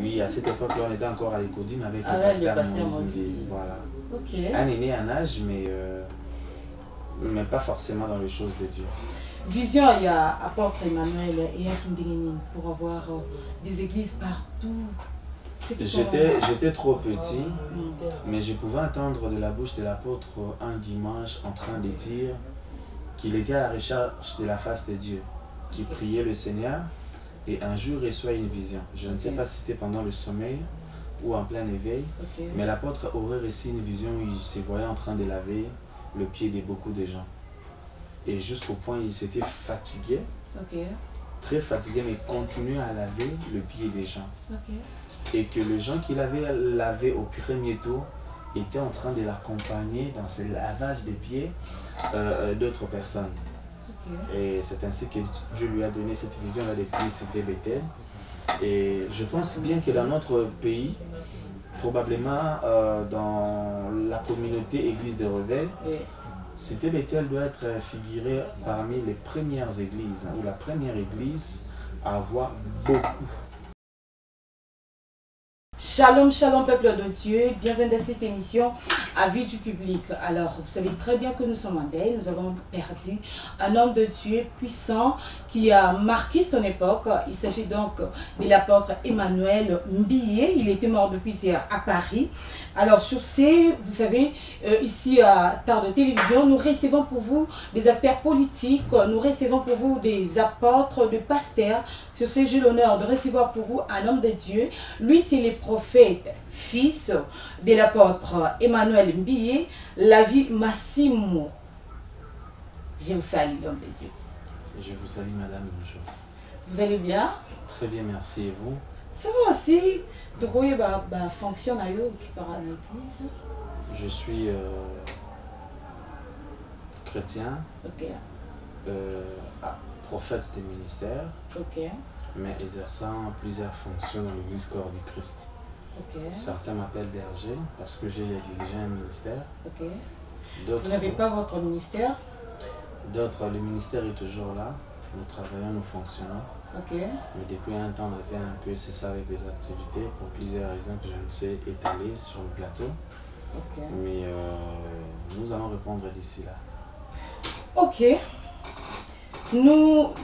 Oui, à cette époque-là, on était encore à l'Écodime avec le pasteur Moïse. Voilà. Ok. Un aîné en âge, mais pas forcément dans les choses de Dieu. Vision, il y a apôtre Emmanuel et Akindingeni pour avoir des églises partout. J'étais trop petit, mais je pouvais entendre de la bouche de l'apôtre un dimanche en train de dire qu'il était à la recherche de la face de Dieu, qu'il priait le Seigneur et un jour reçoit une vision. Je ne sais pas si c'était pendant le sommeil ou en plein éveil, mais l'apôtre aurait reçu une vision où il se voyait en train de laver le pied de beaucoup de gens. Et jusqu'au point où il s'était fatigué, très fatigué, mais continuait à laver le pied des gens. Et que les gens qu'il avait lavé au premier tour étaient en train de l'accompagner dans ce lavage des pieds d'autres personnes. Et c'est ainsi que Dieu lui a donné cette vision-là depuis c'était Bethel. Et je pense bien que dans notre pays, probablement dans la communauté Église de Roselle, Cité Bethel doit être figuré parmi les premières églises, ou la première église à avoir beaucoup. Shalom, shalom peuple de Dieu, bienvenue dans cette émission Avis du public. Alors, vous savez très bien que nous sommes en deuil, nous avons perdu un homme de Dieu puissant qui a marqué son époque. Il s'agit donc de l'apôtre Emmanuel Mbiye, il était mort depuis hier à Paris. Alors sur ces, vous savez, ici à Tard de Télévision, nous recevons pour vous des acteurs politiques, nous recevons pour vous des apôtres, des pasteurs. Sur ce, j'ai l'honneur de recevoir pour vous un homme de Dieu. Lui, c'est le prophète, fils de l'apôtre Emmanuel Mbiye, la vie Massimo. Je vous salue, l'homme de Dieu. Je vous salue, madame, bonjour. Vous allez bien? Très bien, merci. Et vous? Ça va aussi. Tu croyez que fonctionne à eux qui parlent à l'église? Je suis chrétien, prophète des ministères, mais exerçant plusieurs fonctions dans l'église corps du Christ. Certains m'appellent berger parce que j'ai dirigé un ministère. Vous n'avez pas votre ministère? D'autres, le ministère est toujours là. Nous travaillons, nous fonctionnons. Mais depuis un temps, on avait un peu cessé avec les activités pour plusieurs raisons que je ne sais étaler sur le plateau. Mais nous allons répondre d'ici là. Nous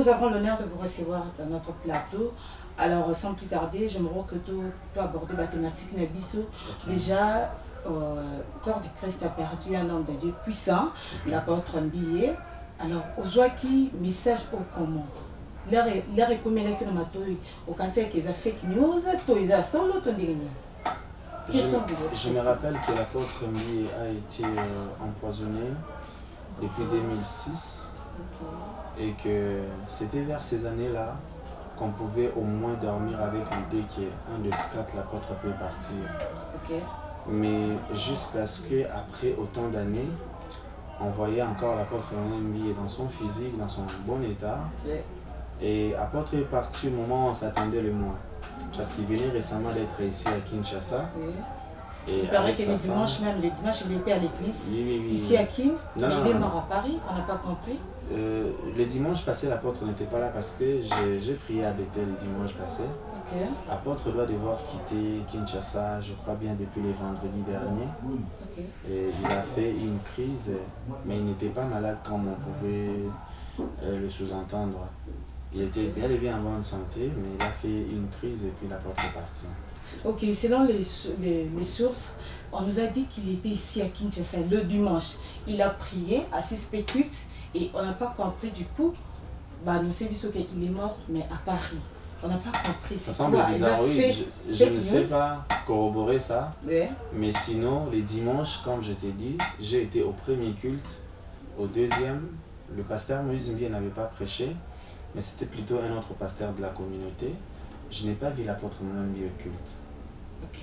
avons l'honneur de vous recevoir dans notre plateau. Alors, sans plus tarder, j'aimerais que tu abordes la thématique Nabiso. Déjà, corps du Christ a perdu un homme de Dieu puissant, l'apôtre Mbiye. Alors, aujourd'hui, message au comment? L'air est comme il est que nous avons au cancer qui est fake news, ils ont solo ton dernier. Je me rappelle que l'apôtre Mbiye a été empoisonné depuis 2006 et que c'était vers ces années-là qu'on pouvait au moins dormir avec l'idée qu'un de ces quatre, l'apôtre peut partir. Mais jusqu'à ce qu'après autant d'années, on voyait encore l'apôtre Mbiye dans son physique, dans son bon état. Et l'apôtre est parti au moment où on s'attendait le moins. Parce qu'il venait récemment d'être ici à Kinshasa. Et il paraît que le dimanche même, le dimanche il était à l'église, ici à Kin, mais il est mort à Paris, on n'a pas compris. Le dimanche passé, l'apôtre n'était pas là parce que j'ai prié à Bethel le dimanche passé. L'apôtre doit devoir quitter Kinshasa, je crois bien depuis le vendredi dernier. Et il a fait une crise, mais il n'était pas malade comme on pouvait le sous-entendre. Il était bel et bien en bonne santé, mais il a fait une crise et puis l'apôtre est parti. Selon les sources, on nous a dit qu'il était ici à Kinshasa le dimanche. Il a prié à 6 pécules et on n'a pas compris du coup. Nous savons qu'il est mort, mais à Paris. On n'a pas compris. Ça semble bizarre, oui. Je ne sais pas corroborer ça. Mais sinon, les dimanches, comme je t'ai dit, j'ai été au premier culte. Au deuxième, le pasteur Moïse Mbiye n'avait pas prêché, mais c'était plutôt un autre pasteur de la communauté. Je n'ai pas vu l'apôtre Mbiye au culte.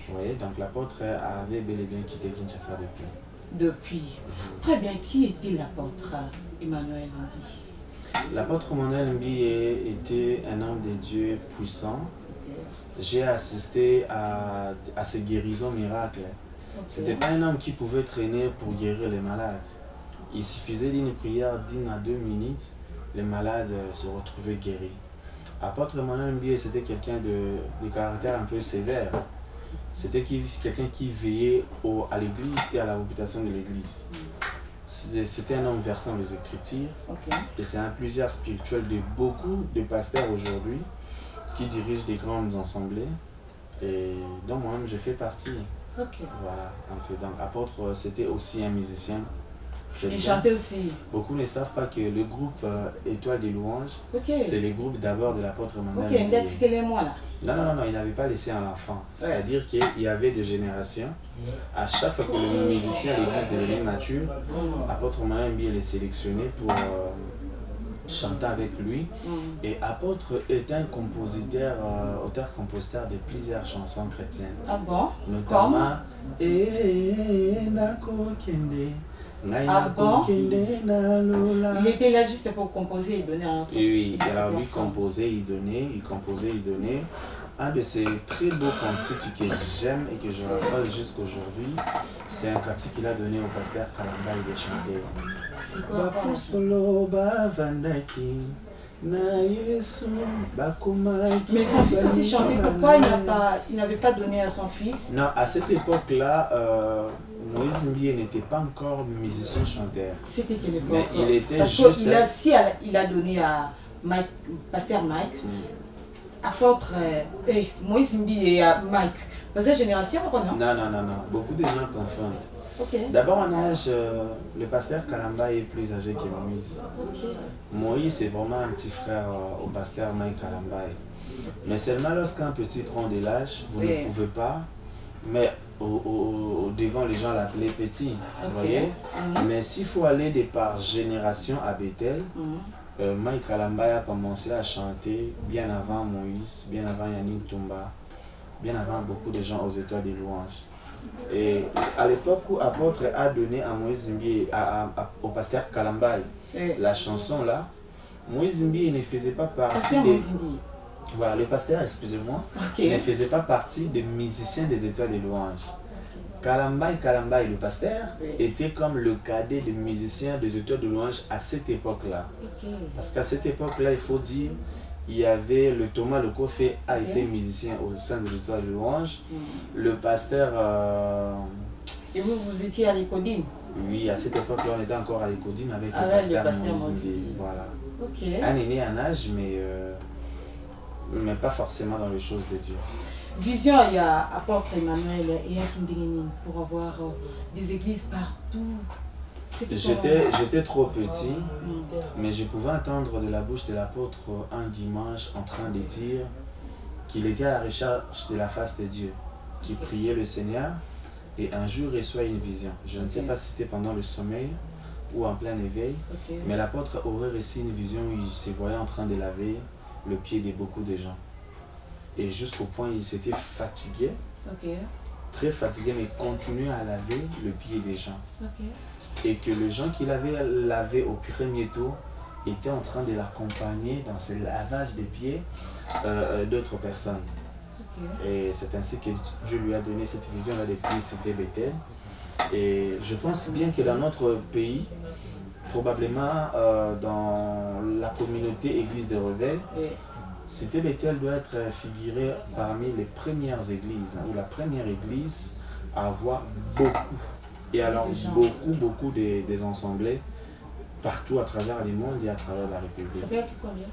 Vous voyez, donc l'apôtre avait bel et bien quitté Kinshasa depuis. Très bien, qui était l'apôtre Emmanuel Mbiye? L'apôtre Emmanuel Mbiye était un homme de Dieu puissant. J'ai assisté à ses guérisons miracles. Ce n'était pas un homme qui pouvait traîner pour guérir les malades. Il suffisait d'une prière d'1 à 2 minutes, les malades se retrouvaient guéris. Apôtre Emmanuel Mbié, c'était quelqu'un de caractère un peu sévère. C'était quelqu'un qui veillait à l'église et à la réputation de l'église. C'était un homme versant les Écritures. Et c'est un plusieurs spirituel de beaucoup de pasteurs aujourd'hui qui dirigent des grandes assemblées. Et donc moi-même, je fais partie. Voilà. Donc Apôtre, c'était aussi un musicien. Il chantait aussi. Beaucoup ne savent pas que le groupe Étoile des louanges, c'est le groupe d'abord de l'apôtre Emmanuel. Non, il n'avait pas laissé un enfant. C'est-à-dire qu'il y avait des générations. À chaque fois que le musicien à l'église devenait mature, l'apôtre Emmanuel est sélectionné pour chanter avec lui. Et apôtre est un compositeur, auteur-compositeur de plusieurs chansons chrétiennes. Ah bon? Notamment Ah bon? Il était là juste pour composer et donner un... Oui, alors lui composait, il donnait. Un de ces très beaux cantiques que j'aime et que je raffole jusqu'aujourd'hui, c'est un cantique qu'il a donné au pasteur Kalamba de chanter. C'est quoi? Mais son fils aussi chantait. Pourquoi il n'avait pas donné à son fils? Non, à cette époque-là, Moïse Mbié n'était pas encore musicien chanteur. C'était quelle époque? Mais il était parce juste... il a donné à Mike, pasteur Mike, apôtre Moïse Mbié et à Mike. Dans cette génération, non? Non. Beaucoup de gens confondent. D'abord en âge, le pasteur Kalamba est plus âgé que Moïse. Moïse est vraiment un petit frère au pasteur Mike Kalamba. Mais seulement lorsqu'un petit prend de l'âge, vous ne pouvez pas. Mais devant les gens l'appelaient petit. Vous voyez? Mais s'il faut aller de par génération à Bethel, Mike Kalamba a commencé à chanter bien avant Moïse, bien avant Yannick Toumba, bien avant beaucoup de gens aux étoiles des louanges. Et à l'époque où Apôtre a donné à Moïse Mbié, au pasteur Kalamba, la chanson là, Moïse Mbié ne faisait pas partie des... Voilà, le pasteur, excusez-moi, ne faisait pas partie des musiciens des étoiles des louanges. Kalamba et le pasteur étaient comme le cadet des musiciens des étoiles de louanges à cette époque-là. Parce qu'à cette époque-là, il faut dire, il y avait le Thomas Lekofé a été musicien au sein de l'histoire de louange. Le pasteur... Et vous étiez à l'Écodim? Oui, à cette époque-là, on était encore à l'Écodim avec le pasteur Moïse. Voilà. Un aîné en âge, mais pas forcément dans les choses de Dieu. Vision, il y a apôtre Emmanuel et Akindéguénine pour avoir des églises partout. J'étais trop petit, mais je pouvais entendre de la bouche de l'apôtre un dimanche en train de dire qu'il était à la recherche de la face de Dieu, qu'il priait le Seigneur et un jour reçoit une vision. Je ne sais pas si c'était pendant le sommeil ou en plein éveil, mais l'apôtre aurait reçu une vision où il se voyait en train de laver le pied de beaucoup de gens. Et jusqu'au point où il s'était fatigué, très fatigué, mais continuait à laver le pied des gens. Et que les gens qu'il avait lavé au premier tour étaient en train de l'accompagner dans ce lavage des pieds d'autres personnes. Et c'est ainsi que Dieu lui a donné cette vision-là depuis c'était Bethel. Et je pense bien que dans notre pays, probablement dans la communauté Église de Roselle, Cité Bethel doit être figuré parmi les premières églises, ou la première église à avoir beaucoup. Et alors beaucoup des ensemblés partout à travers le monde et à travers la République. Ça peut être combien?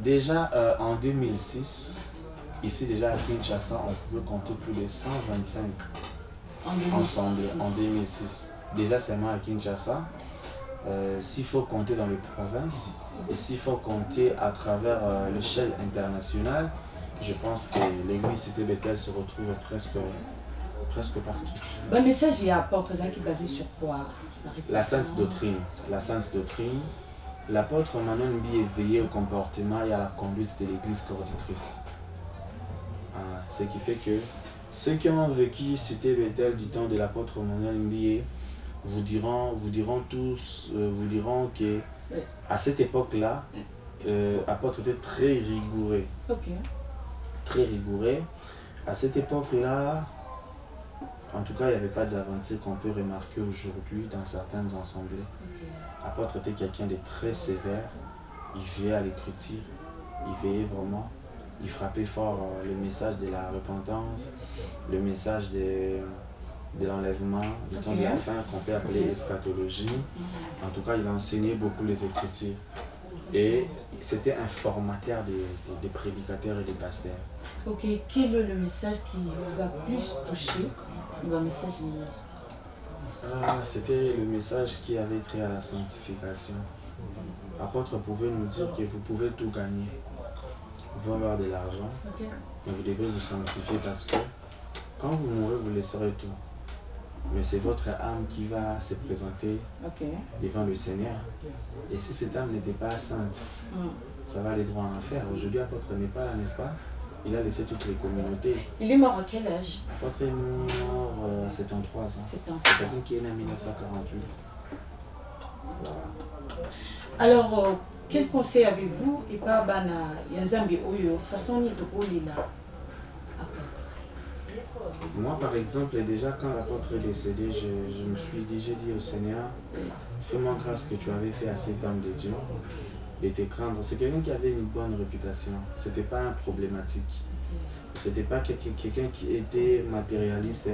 Déjà en 2006, ici déjà à Kinshasa, on pouvait compter plus de 125 ensembles en 2006. Déjà seulement à Kinshasa. S'il faut compter dans les provinces et s'il faut compter à travers l'échelle internationale, je pense que l'église Cité Bethel se retrouve presque partout. Le message est apôtre qui est basé sur quoi? La sainte doctrine. La sainte doctrine. L'apôtre Emmanuel Mbié est veillé au comportement et à la conduite de l'église corps du Christ. Ce qui fait que ceux qui ont vécu Cité Bethel du temps de l'apôtre Emmanuel Mbié vous diront que à cette époque-là, l'apôtre était très rigoureux. Très rigoureux. À cette époque-là, en tout cas, il n'y avait pas d'aventures qu'on peut remarquer aujourd'hui dans certaines assemblées. L'apôtre était quelqu'un de très sévère. Il veillait à l'écriture. il veillait vraiment, il frappait fort le message de la repentance, le message de l'enlèvement, du temps de la fin, qu'on peut appeler eschatologie. En tout cas, il a enseigné beaucoup les Écritures. Et c'était un formateur des prédicateurs et des pasteurs. Ok, quel est le message qui vous a plus touché? Le message c'était le message qui avait trait à la sanctification. L'apôtre pouvait nous dire que vous pouvez tout gagner. Vous pouvez avoir de l'argent, mais vous devez vous sanctifier parce que quand vous mourrez, vous laisserez tout. Mais c'est votre âme qui va se présenter devant le Seigneur. Et si cette âme n'était pas sainte, ça va aller droit en enfer. Aujourd'hui, l'apôtre n'est pas là, n'est-ce pas? Il a laissé toutes les communautés. Il est mort à quel âge? L'apôtre est mort à 73 ans. C'est quelqu'un qui est né en 1948. Voilà. Alors, quel conseil avez-vous? Et pas bana yanzambi oyo façon ni to kolila. Moi, par exemple, déjà quand l'apôtre est décédé, je me suis dit, j'ai dit au Seigneur, fais-moi grâce que tu avais fait à cet homme de Dieu de te craindre. C'est quelqu'un qui avait une bonne réputation. C'était pas un problématique. C'était pas quelqu'un qui était matérialiste,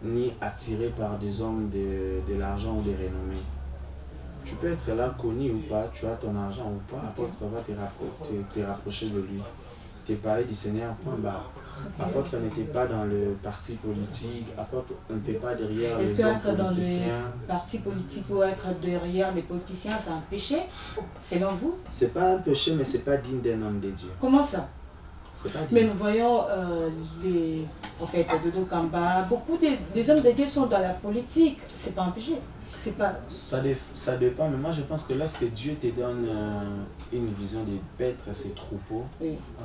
ni attiré par des hommes de l'argent ou des renommées. Tu peux être là, connu ou pas, tu as ton argent ou pas, l'apôtre va te rapprocher de lui. Tu parler du Seigneur, point barre. L'apôtre n'était pas dans le parti politique, l'apôtre n'était pas derrière les hommes politiciens. Est-ce qu'être dans le parti politique ou être derrière les politiciens, c'est un péché, selon vous? C'est pas un péché, mais c'est pas digne d'un homme de Dieu. Comment ça? C'est pas digne. Mais nous voyons les prophètes de Dodo Kamba, beaucoup des hommes de Dieu sont dans la politique, c'est pas un péché. Pas... Ça dépend, mais moi je pense que lorsque Dieu te donne une vision de paître ses troupeaux,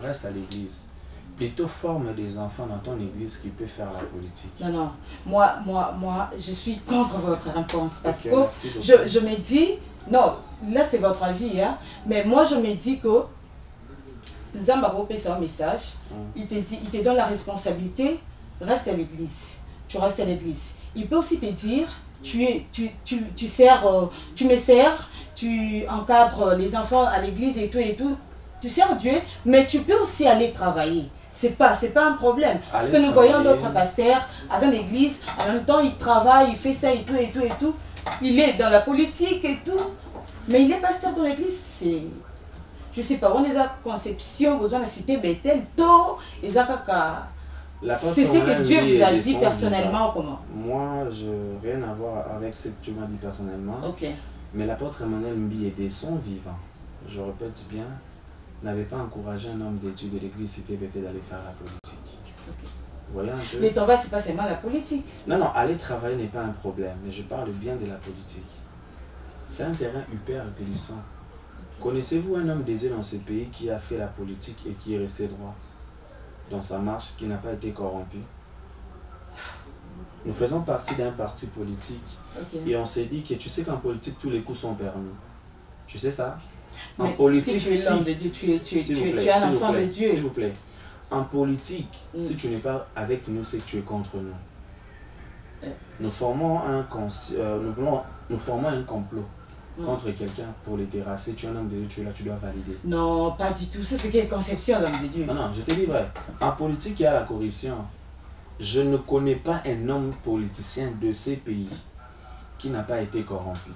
reste à l'église. Plutôt forme des enfants dans ton église qui peut faire la politique. Non, moi, je suis contre votre réponse parce que je me dis, non, là c'est votre avis, hein, mais moi je me dis que Zamba c'est un message, il te donne la responsabilité, reste à l'église, tu restes à l'église. Il peut aussi te dire, tu me sers, tu encadres les enfants à l'église et tout, tu sers Dieu, mais tu peux aussi aller travailler. C'est pas un problème. Parce que nous voyons d'autres pasteurs à l'église, en même temps il travaille, il fait ça et tout. Il est dans la politique et tout, mais il est pasteur dans l'église, c'est... Je sais pas, on a des conceptions, besoin de citer Bethel, tôt, c'est ce que Dieu vous a dit personnellement, comment? Moi, je n'ai rien à voir avec ce que tu m'as dit personnellement. Mais l'apôtre Emmanuel Mbi est des sons vivants. Je répète bien, n'avait pas encouragé un homme d'études de l'église cité Bethel d'aller faire la politique. Voyez un peu. Les tombas, c'est pas seulement la politique. Non, aller travailler n'est pas un problème, mais je parle bien de la politique. C'est un terrain hyper glissant. Connaissez-vous un homme de Dieu dans ce pays qui a fait la politique et qui est resté droit dans sa marche, qui n'a pas été corrompu? Nous faisons partie d'un parti politique et on s'est dit que tu sais qu'en politique, tous les coups sont permis. Tu sais ça? En politique, si tu es l'homme de Dieu, tu es un enfant de Dieu. S'il vous plaît. En politique, si tu n'es pas avec nous, c'est que tu es contre nous. Nous formons un complot contre quelqu'un pour les terrasser. Tu es un homme de Dieu, tu es là, tu dois valider. Non, pas du tout. Ça, c'est quelle conception, l'homme de Dieu? Non, je te dis vrai. En politique, il y a la corruption. Je ne connais pas un homme politicien de ces pays qui n'a pas été corrompu.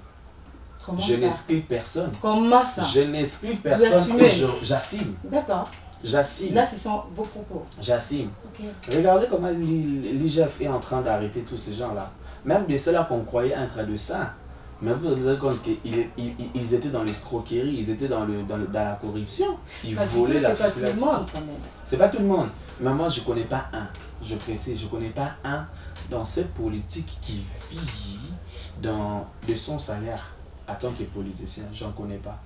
Je n'exclus personne. Comment ça? Je n'exclus personne et j'assume. D'accord. J'assume. Là, ce sont vos propos. J'assume. Regardez comment l'IGF est en train d'arrêter tous ces gens-là. Même de ceux-là qu'on croyait être de saints. Mais vous vous rendez compte qu'ils étaient dans l'escroquerie, ils étaient dans la corruption. Ils volaient la population. C'est pas tout le monde quand même. C'est pas tout le monde. Mais moi, je ne connais pas un. Je précise, je ne connais pas un dans cette politique qui vit de son salaire en tant que politicien. Je n'en connais pas.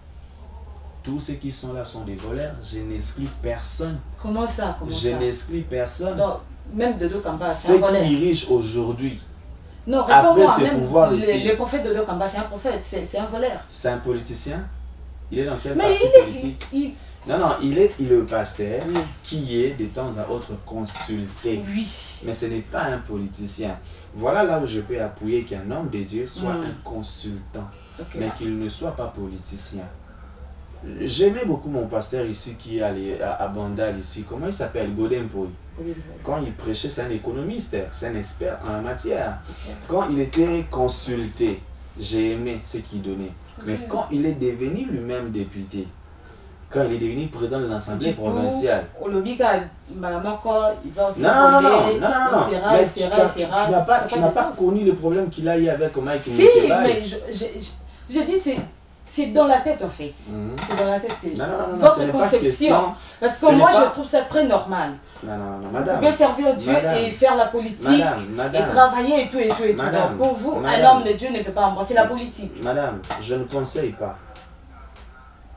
Tous ceux qui sont là sont des voleurs. Je n'exclus personne. Comment ça? Je n'exclus personne. Donc, même Dodo Kamba, c'est un voleur. Ceux qui dirigent aujourd'hui. Non, réponds-moi, même le prophète de Dodo Kamba, c'est un prophète, c'est un voleur. C'est un politicien? Il est dans quel parti politique? Non, il est le pasteur qui est de temps à autre consulté. Oui. Mais ce n'est pas un politicien. Voilà là où je peux appuyer qu'un homme de Dieu soit un consultant, mais qu'il ne soit pas politicien. J'aimais beaucoup mon pasteur ici qui est allé à Bandal ici. Comment il s'appelle? Golden Poy. Quand il prêchait, c'est un économiste, c'est un expert en la matière. Quand il était consulté, j'ai aimé ce qu'il donnait. Mais quand il est devenu lui-même député, quand il est devenu président de l'Assemblée provinciale. Au lobby, il va aussi tu n'as pas connu le problème qu'il a eu avec Mike. Si, mais je dis c'est dans la tête en fait. C'est dans la tête, c'est votre conception. Parce que moi je trouve ça très normal. Non, madame. Vous pouvez servir Dieu et faire la politique et travailler et tout. Donc pour vous, un homme de Dieu ne peut pas embrasser la politique. Madame, je ne conseille pas.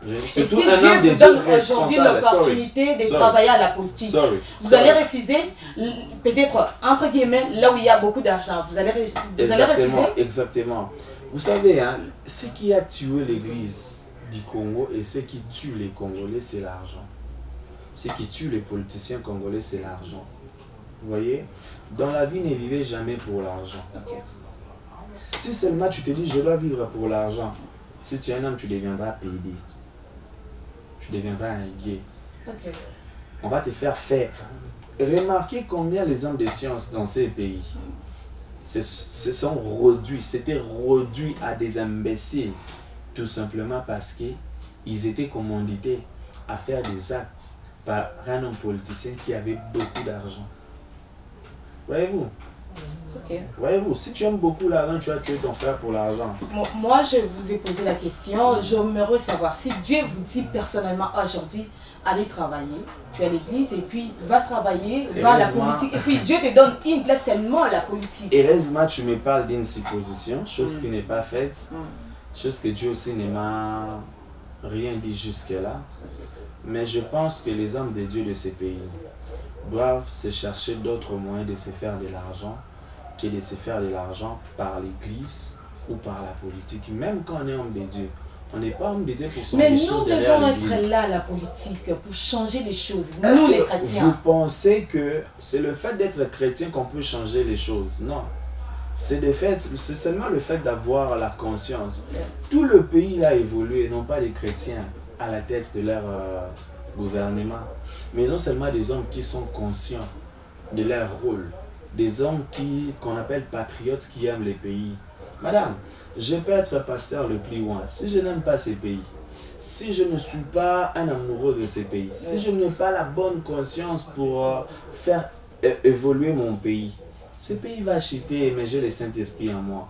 Et si Dieu vous donne aujourd'hui l'opportunité de travailler à la politique, vous allez refuser, peut-être entre guillemets, là où il y a beaucoup d'argent, vous allez refuser. Exactement. Vous savez, hein, ce qui a tué l'église du Congo et ce qui tue les Congolais, c'est l'argent. Ce qui tue les politiciens congolais, c'est l'argent. Vous voyez? Dans la vie, ne vivez jamais pour l'argent. Si seulement tu te dis, je dois vivre pour l'argent, si tu es un homme, tu deviendras pédé. Tu deviendras un gay. On va te faire faire. Remarquez combien les hommes de science dans ces pays se sont réduits, c'était réduit à des imbéciles, tout simplement parce qu'ils étaient commandités à faire des actes par un homme politicien qui avait beaucoup d'argent. Voyez-vous? Voyez-vous, si tu aimes beaucoup l'argent, tu vas tuer ton frère pour l'argent. Moi, je vous ai posé la question, j'aimerais savoir si Dieu vous dit personnellement aujourd'hui, allez travailler, tu es à l'église et puis va travailler, va à la politique. Et puis Dieu te donne une place seulement à la politique. Heureusement, tu me parles d'une supposition, chose qui n'est pas faite, chose que Dieu aussi ne m'a rien dit jusque-là. Mais je pense que les hommes de Dieu de ces pays doivent se chercher d'autres moyens de se faire de l'argent que de se faire de l'argent par l'église ou par la politique. Même quand on est homme de Dieu, on n'est pas homme de Dieu pour s'en mais nous devons être là, la politique, pour changer les choses, nous les chrétiens. Vous pensez que c'est le fait d'être chrétien qu'on peut changer les choses? Non. C'est seulement le fait d'avoir la conscience. Tout le pays a évolué, non pas les chrétiens à la tête de leur gouvernement, mais ils ont seulement des hommes qui sont conscients de leur rôle. Des hommes qu'on appelle patriotes qui aiment les pays. Madame, je peux être pasteur le plus loin. Si je n'aime pas ces pays, si je ne suis pas un amoureux de ces pays, si je n'ai pas la bonne conscience pour faire évoluer mon pays, ce pays va chuter, mais j'ai le Saint-Esprit en moi.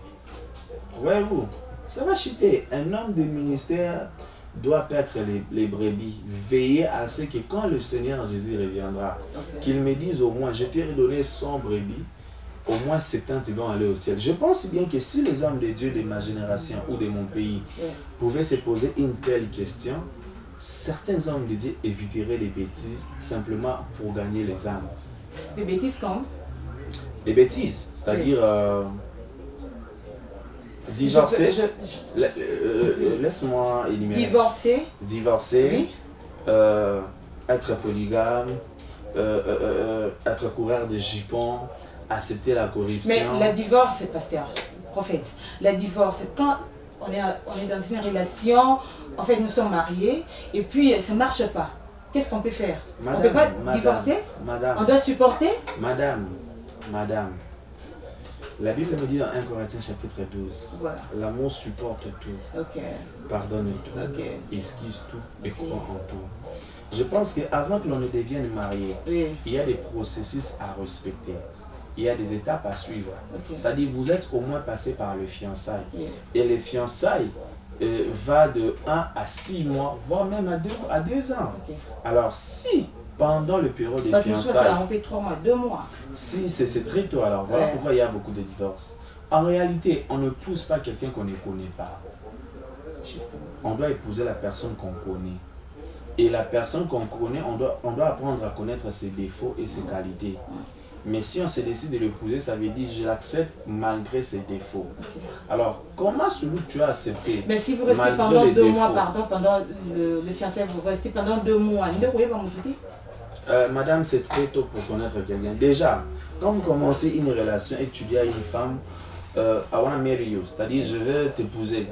Voyez-vous, ça va chuter. Un homme de ministère doit paître les brebis, veiller à ce que quand le Seigneur Jésus reviendra, qu'il me dise au moins, je t'ai redonné 100 brebis, au moins 70 vont aller au ciel. Je pense bien que si les hommes de Dieu de ma génération ou de mon pays pouvaient se poser une telle question, certains hommes de Dieu éviteraient des bêtises simplement pour gagner les âmes. Des bêtises quand? Des bêtises, c'est-à-dire divorcer. Laisse-moi énumérer. Divorcer, oui. Être polygame, être coureur de jupons, accepter la corruption. Mais le divorce, pasteur, prophète, le divorce, quand on est dans une relation, en fait nous sommes mariés, et puis ça ne marche pas, qu'est-ce qu'on peut faire? On ne peut pas divorcer? On doit supporter? Madame, la Bible me dit dans 1 Corinthiens chapitre 12, l'amour supporte tout, pardonne tout, esquisse tout et croit en tout. Je pense qu'avant que l'on ne devienne marié, il y a des processus à respecter. Il y a des étapes à suivre. C'est-à-dire vous êtes au moins passé par le fiançailles. Et les fiançailles va de 1 à 6 mois, voire même à 2 ans. Alors si pendant le période des fiançailles, on fait 3 mois, 2 mois. Si c'est très tôt, alors voilà pourquoi il y a beaucoup de divorces. En réalité, on ne pousse pas quelqu'un qu'on ne connaît pas. Justement. On doit épouser la personne qu'on connaît. Et la personne qu'on connaît, on doit apprendre à connaître ses défauts et ses qualités. Mais si on se décide de l'épouser, ça veut dire je l'accepte malgré ses défauts. Alors, comment celui que tu as accepté? Mais si vous restez pendant 2 mois, pendant le fiançailles, vous restez pendant 2 mois, ne pouvez pas m'écouter? Madame, c'est très tôt pour connaître quelqu'un. Déjà, quand vous commencez une relation et que tu dis à une femme, I want to marry you, c'est-à-dire je veux t'épouser.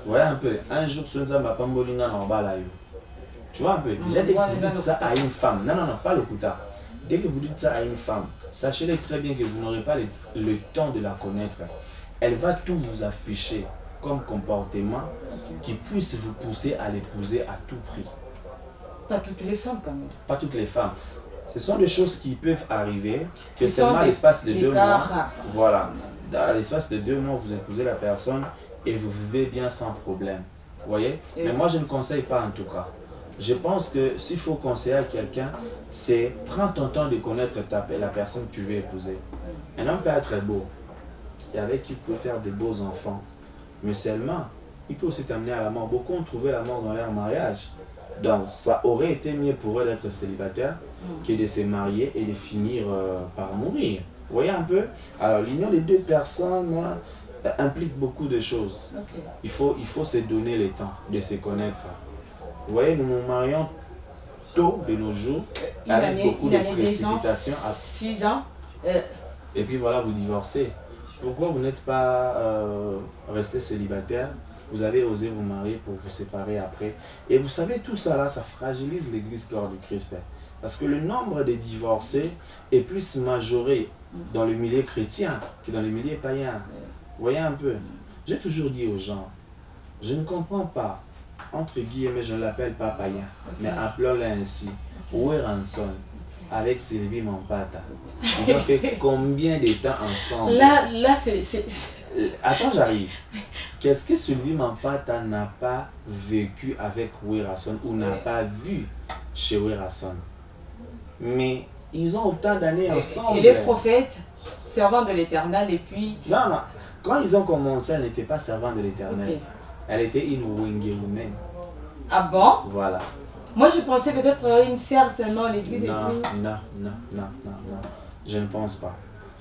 Ouais, un peu. Un jour, ce n'est pas un bolinga dans le bas là. Tu vois un peu. Déjà, dès que vous dites ça à une femme, non, pas le kuta. Dès que vous dites ça à une femme, sachez-le très bien que vous n'aurez pas le temps de la connaître. Elle va tout vous afficher comme comportement qui puisse vous pousser à l'épouser à tout prix. Pas toutes les femmes quand même. Pas toutes les femmes. Ce sont des choses qui peuvent arriver, que seulement à l'espace de 2 mois. Voilà. Dans l'espace de 2 mois, vous épousez la personne et vous vivez bien sans problème. Vous voyez? Mais moi, je ne conseille pas en tout cas. Je pense que s'il faut conseiller à quelqu'un, c'est prends ton temps de connaître la personne que tu veux épouser. Un homme peut être beau et avec qui vous pouvez faire des beaux enfants. Mais seulement, il peut aussi t'amener à la mort. Beaucoup ont trouvé la mort dans leur mariage. Donc, ça aurait été mieux pour eux d'être célibataire que de se marier et de finir par mourir. Vous voyez un peu? Alors, l'union des 2 personnes implique beaucoup de choses. Il faut se donner le temps de se connaître. Vous voyez, nous nous marions tôt de nos jours, avec beaucoup de précipitation. 6 ans. Et puis voilà, vous divorcez. Pourquoi vous n'êtes pas resté célibataire? Vous avez osé vous marier pour vous séparer après. Et vous savez, tout ça là, ça fragilise l'église corps du Christ. Parce que le nombre de divorcés est plus majoré dans le milieu chrétien que dans le milieu païen. Vous voyez un peu? J'ai toujours dit aux gens, je ne comprends pas, entre guillemets, je ne l'appelle pas païen, mais appelons-le ainsi, Weranson, avec Sylvie Mampata. Ils ont fait combien de temps ensemble? Là c'est... Attends, j'arrive. Qu'est-ce que Sylvie Mampata n'a pas vécu avec Weranson ou n'a pas vu chez Weranson? Mais ils ont autant d'années ensemble. Et les prophètes, servants de l'Éternel, et puis... Non. Quand ils ont commencé, elle n'était pas servante de l'Éternel. Elle était une Wengerumen. Ah bon? Voilà. Moi, je pensais peut-être une sœur seulement à l'église. Non. Je ne pense pas.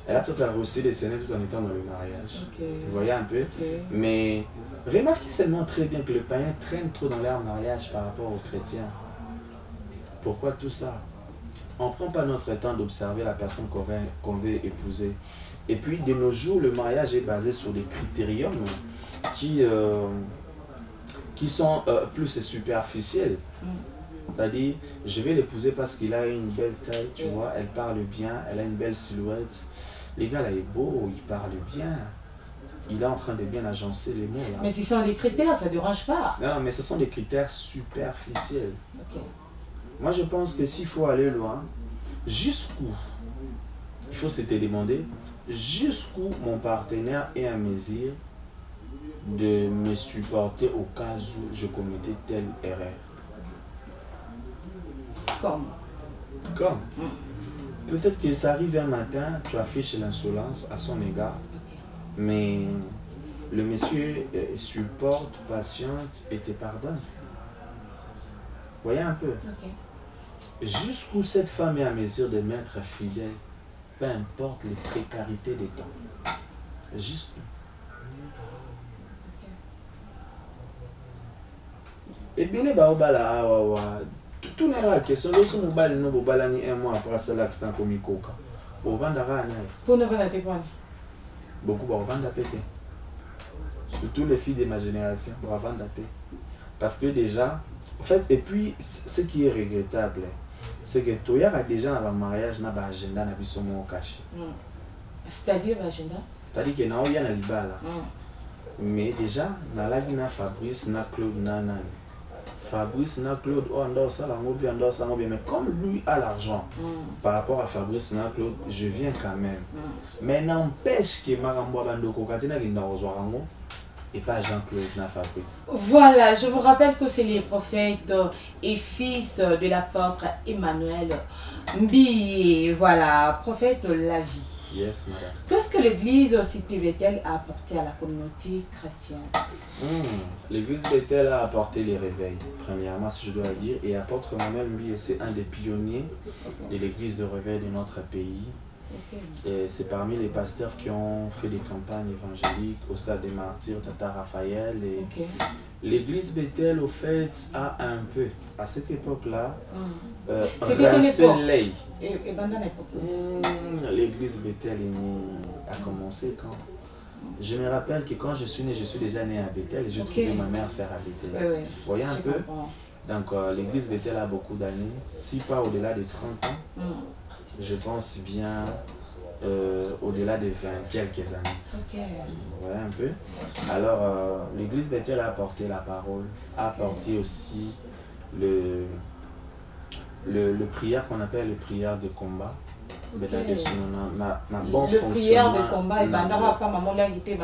Elle a peut-être reçu des scènes tout en étant dans le mariage. Vous voyez un peu? Mais remarquez seulement très bien que les païens traînent trop dans leur mariage par rapport aux chrétiens. Pourquoi tout ça? On ne prend pas notre temps d'observer la personne qu'on veut épouser. Et puis, de nos jours, le mariage est basé sur des critériums qui sont plus superficiels. C'est-à-dire, je vais l'épouser parce qu'il a une belle taille, tu vois, elle parle bien, elle a une belle silhouette. Les gars, là, il est beau, il parle bien. Il est en train de bien agencer les mots, là. Mais ce sont des critères, ça ne dérange pas. Non, mais ce sont des critères superficiels. Moi, je pense que s'il faut aller loin, jusqu'où, il faut se demander, jusqu'où mon partenaire est à mesure de me supporter au cas où je commettais telle erreur. Comme peut-être que ça arrive un matin, tu affiches l'insolence à son égard, mais le monsieur supporte, patiente et te pardonne. Voyez un peu. Jusqu'où cette femme est à mesure de m'être fidèle, peu importe les précarités des temps. Jusqu'où. Et bien les baobala tout n'est pas question. Lorsque nous balons nous balani un mois après ça l'accident comme il coca. Au vendara pour ne pas quoi. Beaucoup pour vendre à péter. Surtout les filles de ma génération pour vendre à péter. Parce que déjà, en fait, et puis ce qui est regrettable, c'est que tout y a déjà dans le mariage n'a pas agenda n'a pas son mot caché. C'est-à-dire l'agenda? C'est-à-dire que n'a rien à l'ibala. Mais déjà, dans la guinée Fabrice n'a Claude n'a nani. Fabrice n'a Claude oh ando ça la bien mais comme lui a l'argent par rapport à Fabrice n'a Claude je viens quand même. Mais n'empêche que Marambo Bandoko Katina qui n'a rango et pas Jean-Claude n'a Fabrice. Voilà, je vous rappelle que c'est les prophètes et fils de l'apôtre Emmanuel Mbi, voilà, prophète de la vie. Yes, madame. Qu'est-ce que l'église Cité Bethel a apporté à la communauté chrétienne? L'église Bethel a apporté les réveils, premièrement, si je dois le dire, et apôtre Emmanuel Mbi, c'est un des pionniers de l'église de réveil de notre pays. C'est parmi les pasteurs qui ont fait des campagnes évangéliques au stade des martyrs, Tata Raphaël. L'église Bethel, au fait, a un peu, à cette époque-là, rincé l'œil. Et pendant l'époque l'église Bethel a commencé quand? Je me rappelle que quand je suis né, je suis déjà né à Bethel et j'ai trouvé ma mère sœur à Bethel. Vous voyez un peu? Donc l'église Bethel a beaucoup d'années, si pas au-delà de 30 ans, je pense bien au-delà de 20 quelques années. Ok. Ouais, un peu. Alors l'église Bethel a apporté la parole, a apporté aussi le prière qu'on appelle le prière de combat. Okay. Le prière de combat, et pas maman lang était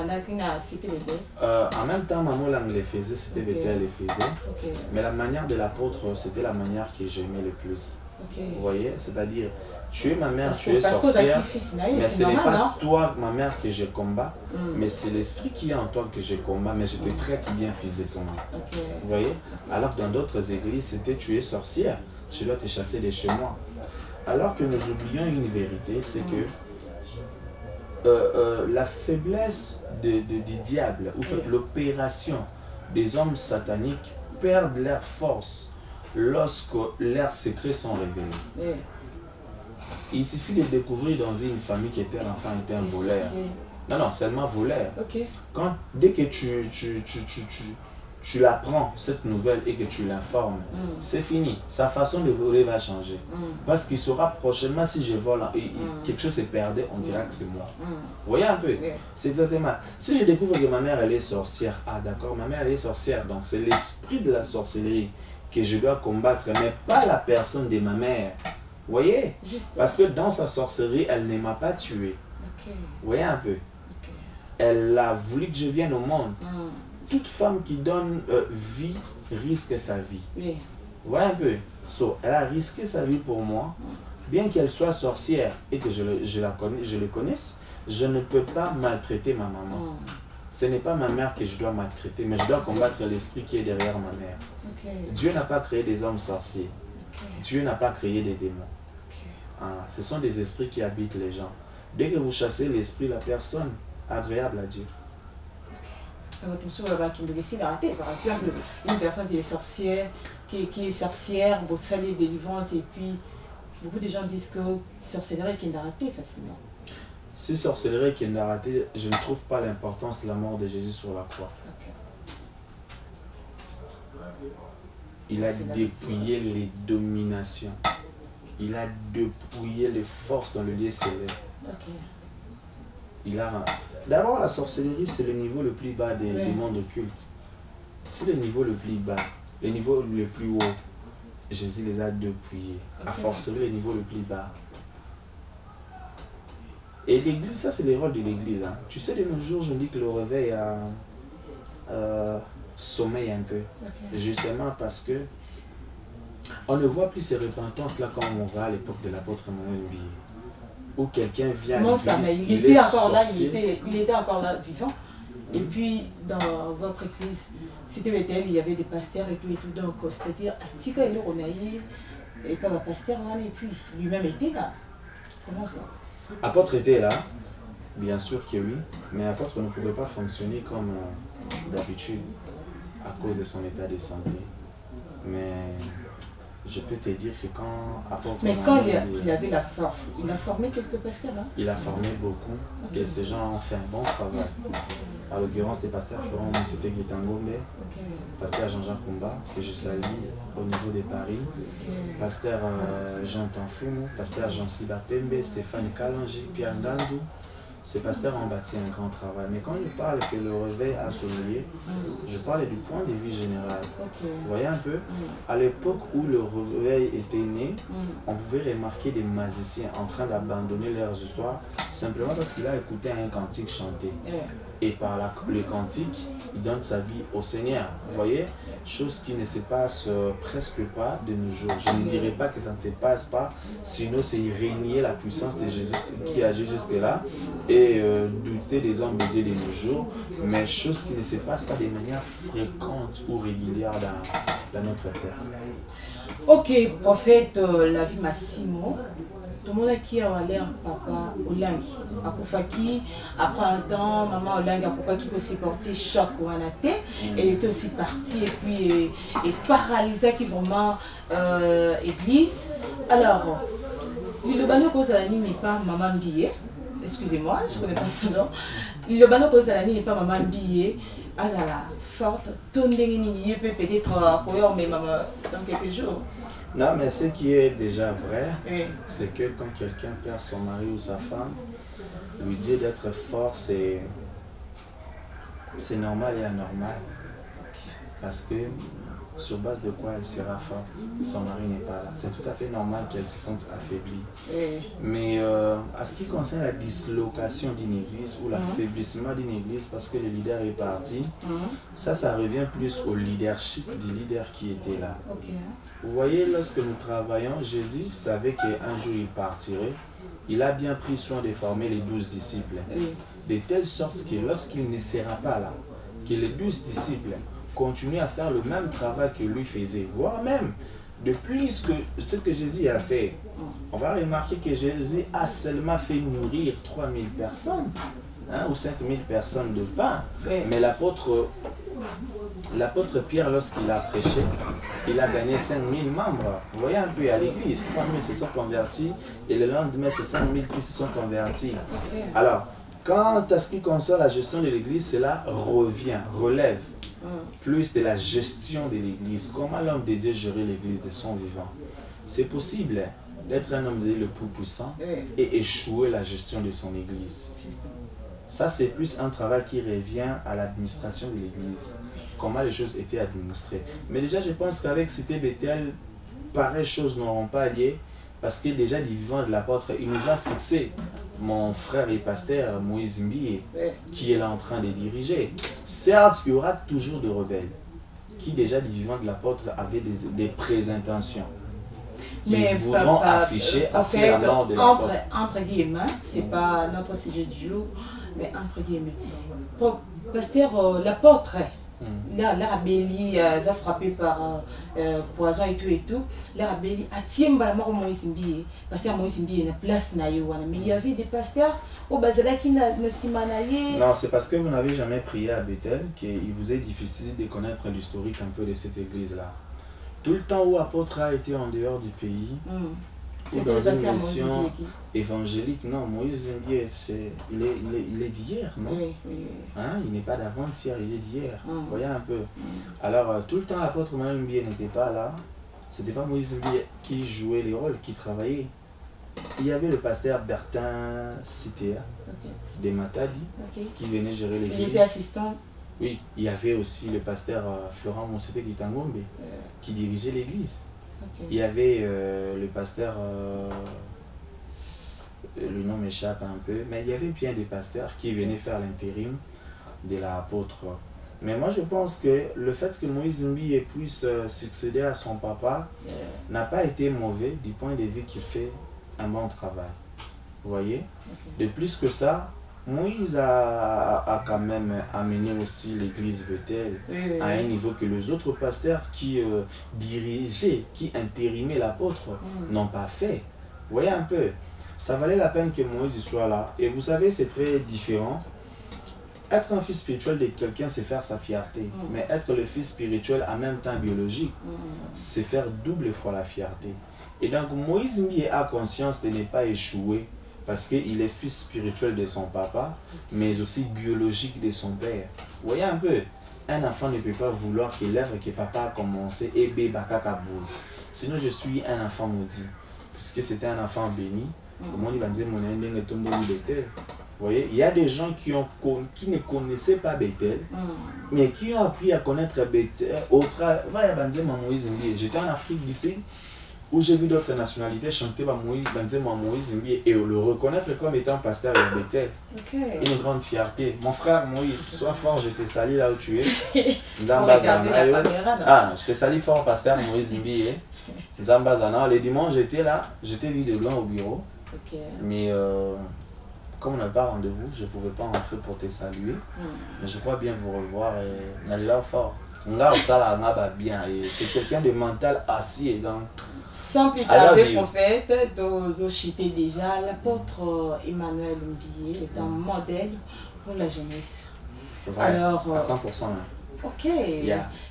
cité Bethel. En même temps, maman lang les faisait, c'était Bethel les faisait. Okay. Mais la manière de l'apôtre, c'était la manière que j'aimais le plus. Okay. Vous voyez, c'est-à-dire, tu es ma mère, tu es sorcière, mais ce n'est pas toi, ma mère, que je combats, mais c'est l'esprit qui est en toi que je combats, mais je te traite bien physiquement. Okay. Vous voyez? Alors que dans d'autres églises, c'était tu es sorcière, je dois te chasser de chez moi. Alors que nous oublions une vérité, c'est que la faiblesse du diable, ou l'opération des hommes sataniques perdent leur force lorsque leurs secrets sont révélés. Il suffit de découvrir dans une famille que tel enfant était un voleur. Non, seulement voleur. Dès que tu l'apprends, cette nouvelle, et que tu l'informes, c'est fini. Sa façon de voler va changer. Parce qu'il saura prochainement, si je vole, quelque chose est perdu, on dira que c'est moi. Vous voyez un peu? C'est exactement. Si je découvre que ma mère, elle est sorcière, ah d'accord, ma mère, elle est sorcière, donc c'est l'esprit de la sorcellerie que je dois combattre, mais pas la personne de ma mère. Vous voyez? Parce que dans sa sorcellerie, elle ne m'a pas tué. Vous voyez un peu? Elle a voulu que je vienne au monde. Toute femme qui donne vie risque sa vie. Vous voyez un peu? Elle a risqué sa vie pour moi. Bien qu'elle soit sorcière et que je le connaisse, je ne peux pas maltraiter ma maman. Ce n'est pas ma mère que je dois maltraiter, mais je dois combattre l'esprit qui est derrière ma mère. Dieu n'a pas créé des hommes sorciers. Dieu n'a pas créé des démons. Ce sont des esprits qui habitent les gens. Dès que vous chassez l'esprit, la personne agréable à Dieu. Par exemple, une personne qui est sorcière, vous savez, délivrance, et puis beaucoup de gens disent que sorcellerie qui est raté facilement. Si sorcellerie qui est raté, je ne trouve pas l'importance de la mort de Jésus sur la croix. Il a dépouillé les dominations. Il a dépouillé les forces dans le lieu céleste. D'abord, la sorcellerie, c'est le niveau le plus bas des mondes occultes. C'est le niveau le plus bas, le niveau le plus haut. Jésus les a dépouillés. A forcerie, le niveau le plus bas. Et l'église, ça c'est le rôle de l'église. Hein. Tu sais, de nos jours, je me dis que le réveil a sommeil un peu. Justement parce que on ne voit plus ces repentances-là comme on voit à l'époque de l'apôtre Emmanuel Mbié. Où quelqu'un vient à l'église, il était encore là, il était encore là vivant. Et puis dans votre église, c'était Bethel, il y avait des pasteurs et tout. Donc c'est-à-dire, Atika et Ronaï, et pas ma pasteur, et puis lui-même était là. Comment ça? Apôtre était là, bien sûr que oui, mais apôtre ne pouvait pas fonctionner comme d'habitude à cause de son état de santé. Mais je peux te dire que quand apôtre... Mais quand il avait la force, il a formé quelques pasteurs, hein? Il a formé beaucoup, et ces gens ont fait un bon travail. À l'occurrence des pasteurs Florent Moussete Gitangombe, pasteur Jean-Jacques Kumba, que je salue au niveau de Paris, pasteur Jean Tanfoumou, pasteur Jean-Siba Pembe, Stéphane Kalangi, Pierre Ngandou. Ces pasteurs ont bâti un grand travail. Mais quand je parle que le réveil a sommeillé, je parle du point de vue général. Vous voyez un peu? À l'époque où le réveil était né, on pouvait remarquer des magiciens en train d'abandonner leurs histoires simplement parce qu'il a écouté un cantique chanté. Et par le cantique, il donne sa vie au Seigneur. Vous voyez? Chose qui ne se passe presque pas de nos jours. Je ne dirais pas que ça ne se passe pas, sinon c'est régner la puissance de Jésus qui agit jusque-là et douter des hommes de Dieu de nos jours, mais chose qui ne se passe pas de manière fréquente ou régulière dans notre époque. Ok, prophète, la vie Massimo. Tout le monde qui a l'air papa Olangi. Akufaki, après un temps, maman Olangi a qui peut supporter choc ou anaté. Elle était aussi partie et puis paralysée qui vraiment église. Alors, le banneau cause à la n'est pas maman Mbié. excusez-moi, je ne connais pas ce nom. Le banon pour ça n'est pas maman billet, azala forte, tondengini peut peut-être courir mais maman dans quelques jours. Non, mais ce qui est déjà vrai, Oui. c'est que quand quelqu'un perd son mari ou sa femme, lui dire d'être fort, c'est normal et anormal. Parce que sur base de quoi elle sera forte? Son mari n'est pas là. C'est tout à fait normal qu'elle se sente affaiblie. Oui. Mais à ce qui concerne la dislocation d'une église ou l'affaiblissement d'une église parce que le leader est parti, ça revient plus au leadership du leader qui était là. Okay. Vous voyez, lorsque nous travaillons, Jésus savait qu'un jour il partirait. Il a bien pris soin de former les 12 disciples. Oui. De telle sorte que lorsqu'il ne sera pas là, que les 12 disciples continuent à faire le même travail que lui faisait, voire même de plus que ce que Jésus a fait. On va remarquer que Jésus a seulement fait nourrir 3000 personnes ou 5000 personnes de pain. Oui. Mais l'apôtre Pierre, lorsqu'il a prêché, il a gagné 5000 membres. Vous voyez un peu à l'église, 3000 se sont convertis et le lendemain, c'est 5000 qui se sont convertis. Okay. Alors, quant à ce qui concerne la gestion de l'église, cela relève plus de la gestion de l'église. Comment l'homme de Dieu gérer l'église de son vivant? C'est possible d'être un homme de Dieu le plus puissant et échouer la gestion de son église. Ça, c'est plus un travail qui revient à l'administration de l'église. Comment les choses étaient administrées. Mais déjà, je pense qu'avec Cité Bethel, pareilles choses n'auront pas lieu parce que déjà, du vivant de l'apôtre, il nous a fixé mon frère et pasteur Moïse Mbiye, qui est là en train de diriger. Certes, il y aura toujours des rebelles qui déjà du vivant de l'apôtre avaient des préintentions. Ils voudront afficher après la mort de l'apôtre. Entre guillemets, c'est pas notre sujet du jour, mais entre guillemets. Pasteur, l'apôtre, là, la rébellion a frappé par poison et tout. La rébellion a tiré par mort Moïse Mbiye. Pasteur Moïse Mbiye na place na yowana. Mais il y avait des pasteurs au Bazala qui n'a simanaye. Non, c'est parce que vous n'avez jamais prié à Bethel qu'il vous est difficile de connaître l'historique un peu de cette église-là. Tout le temps où l'apôtre a été en dehors du pays, ou dans une mission évangélique, non, Moïse Mbiye, il est d'hier, non? Oui. Hein? Il n'est pas d'avant-hier, il est d'hier. Vous voyez un peu. Alors, tout le temps, l'apôtre Moïse Mbiye n'était pas là. Ce n'était pas Moïse Mbiye qui jouait les rôles, qui travaillait. Il y avait le pasteur Bertin Citéa, des Matadi, qui venait gérer l'église. Il était assistant. Oui, il y avait aussi le pasteur Florent Monsete Gitangombe, qui dirigeait l'église. Il y avait le pasteur, le nom m'échappe un peu, mais il y avait bien des pasteurs qui venaient faire l'intérim de l'apôtre. Mais moi je pense que le fait que Moïse Mbiye puisse succéder à son papa n'a pas été mauvais du point de vue qu'il fait un bon travail. Vous voyez? De plus que ça, Moïse a quand même amené aussi l'église Bethel à un niveau que les autres pasteurs qui dirigeaient, qui intérimaient l'apôtre n'ont pas fait. Vous voyez un peu, ça valait la peine que Moïse soit là. Et vous savez, c'est très différent. Être un fils spirituel de quelqu'un, c'est faire sa fierté. Mais être le fils spirituel en même temps biologique, c'est faire double fois la fierté. Et donc Moïse Mbiye a conscience de ne pas échouer parce qu'il est fils spirituel de son papa, mais aussi biologique de son père. Vous voyez un peu, un enfant ne peut pas vouloir que l'œuvre que papa a commencé et bébakakabou. Sinon je suis un enfant maudit, puisque c'était un enfant béni. Comment il va dire mon ending est tombé au Bethel. Vous voyez, il y a des gens qui ne connaissaient pas Bethel, mais qui ont appris à connaître Bethel au travers de Moïse Mbiye. J'étais en Afrique du Sud, où j'ai vu d'autres nationalités chanter Moïse Mbiye et le reconnaître comme étant pasteur de Bethel. Une grande fierté. Mon frère Moïse, sois fort, je te salue là où tu es. Je te salue fort, pasteur Moïse Mbiye. Nzambazana. Le dimanche, j'étais là, j'étais vu de loin au bureau. Mais comme on n'a pas rendez-vous, je ne pouvais pas rentrer pour te saluer. Mais je crois bien vous revoir et n'allez là fort. C'est quelqu'un de mental assis dans... Sans plus tarder, prophète, d'oser citer déjà, l'apôtre Emmanuel Mbiye est un modèle pour la jeunesse. Vrai, alors, à 100%. Ok.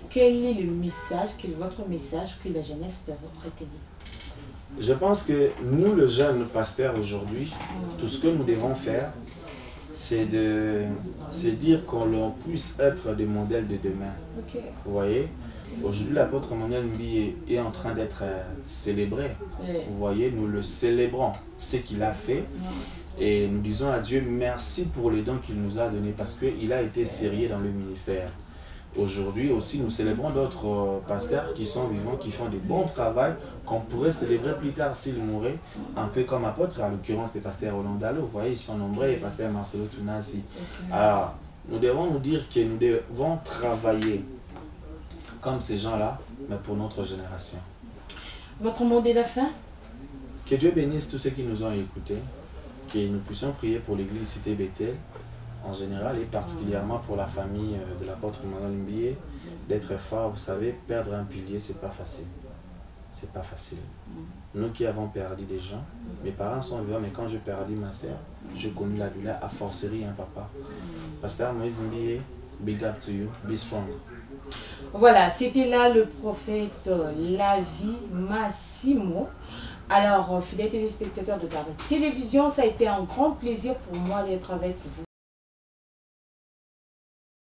Quel est le message, quel est votre message que la jeunesse peut retenir? Je pense que nous, le jeune pasteur aujourd'hui, tout ce que nous devons faire, c'est dire qu'on puisse être des modèles de demain. Ok. Vous voyez, aujourd'hui l'apôtre Emmanuel Mbi est en train d'être célébré. Vous voyez, nous le célébrons, ce qu'il a fait. Et nous disons à Dieu merci pour les dons qu'il nous a donnés parce qu'il a été sérieux dans le ministère. Aujourd'hui aussi, nous célébrons d'autres pasteurs qui sont vivants, qui font des bons travaux, qu'on pourrait célébrer plus tard s'ils mouraient, un peu comme apôtres, à l'occurrence des pasteurs Roland Dallot. Vous voyez, ils sont nombreux, les pasteurs Marcelo Tounasi. Alors, nous devons nous dire que nous devons travailler comme ces gens-là, mais pour notre génération. Votre mot de la fin? Que Dieu bénisse tous ceux qui nous ont écoutés, que nous puissions prier pour l'église Cité Bethel en général et particulièrement pour la famille de l'apôtre Emmanuel Mbi, d'être fort. Vous savez, perdre un pilier, c'est pas facile. C'est pas facile. Nous qui avons perdu des gens, mes parents sont vivants, mais quand je perdis ma sœur, j'ai connu la douleur, à forcerie un papa. Pasteur Moïse Mbi, big up to you, be strong. Voilà, c'était là le prophète Lavi Massimo. Alors, fidèles téléspectateurs de Garde Télévision, ça a été un grand plaisir pour moi d'être avec vous.